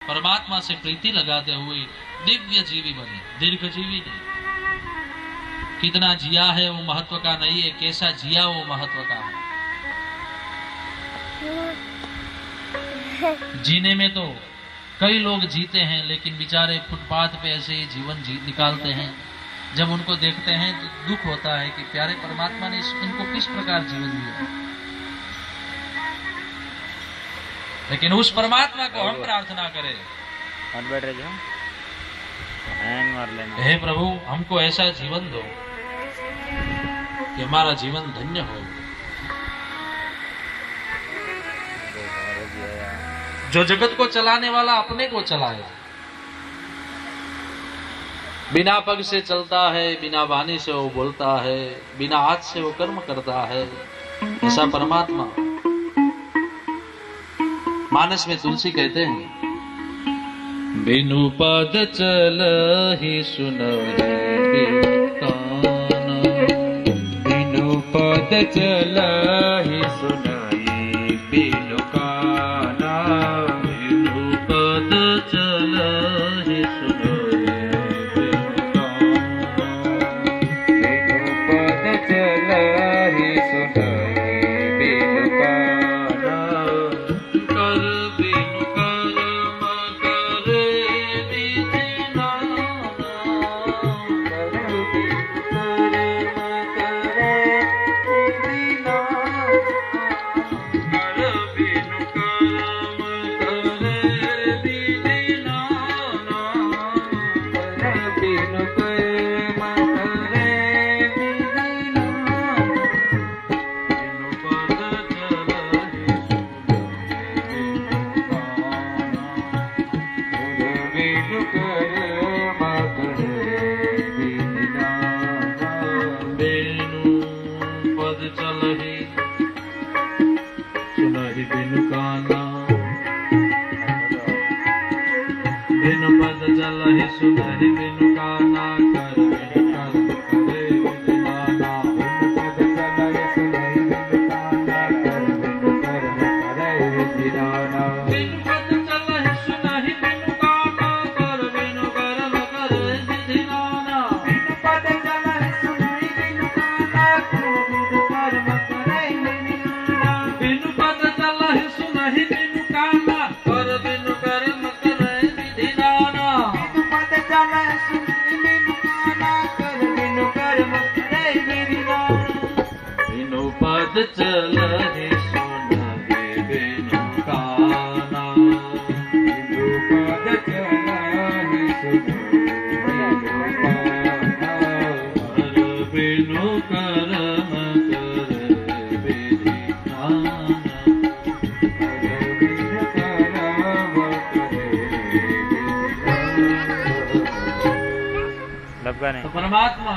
परमात्मा से प्रीति लगाते हुए दिव्य जीवी बने, दीर्घ जीवी नहीं। कितना जिया है वो महत्व का नहीं है, कैसा जिया वो महत्व का है। जीने में तो कई लोग जीते हैं, लेकिन बेचारे फुटपाथ पे ऐसे ही जीवन निकालते हैं। जब उनको देखते हैं तो दुख होता है कि प्यारे परमात्मा ने इनको किस प्रकार जीवन दिया। लेकिन उस परमात्मा को हम प्रार्थना करें, हे प्रभु हमको ऐसा जीवन दो कि हमारा जीवन धन्य हो। जो जगत को चलाने वाला अपने को चलाए, बिना पग से चलता है, बिना वाणी से वो बोलता है, बिना हाथ से वो कर्म करता है, ऐसा परमात्मा। मानस में तुलसी कहते हैं, बिनु पद चलहि सुनहि काना, बिनु पद चलहि सुनहि बिनु काना, बिनु पद चलहि सुनहि बिनु काना, बिनु पद चलहि सुनहि बिनु काना, कर बिनु कर्म करे विधि नाना, कर बिनु कर्म करे विधि नाना, कर बिनु कर्म करे विधि नाना, कर बिनु कर्म करे विधि नाना, बिनु पद चलहि बिनु कर्म करे विधि नाना, बिनु पद चलहि सुनहि बिनु काना, बिनु पद चलहि सुनहि बिनु काना, कर बिनु कर्म करे विधि नाना, बिनु पद चलहि सुनहि बिनु काना, कर बिनु कर्म करे विधि नाना, बिनु पद चलहि सुनहि बिनु काना, कर बिनु कर्म करे विधि नाना, बिनु पद चलहि सुनहि बिनु काना, कर बिनु कर्म करे विधि नाना, बिनु पद चलहि सुनहि बिनु काना, कर बिनु कर्म करे विधि नाना, बिनु पद चलहि सुनहि बिनु काना, कर बिनु कर्म करे विधि नाना, बिनु पद चलहि सुनहि बिनु काना, बिनु पद चलहि सुनहि बिनु काना, कर बिनु कर्म करे विधि नाना, कर बिनु कर्म करे विधि नाना। लबका नहीं। तो परमात्मा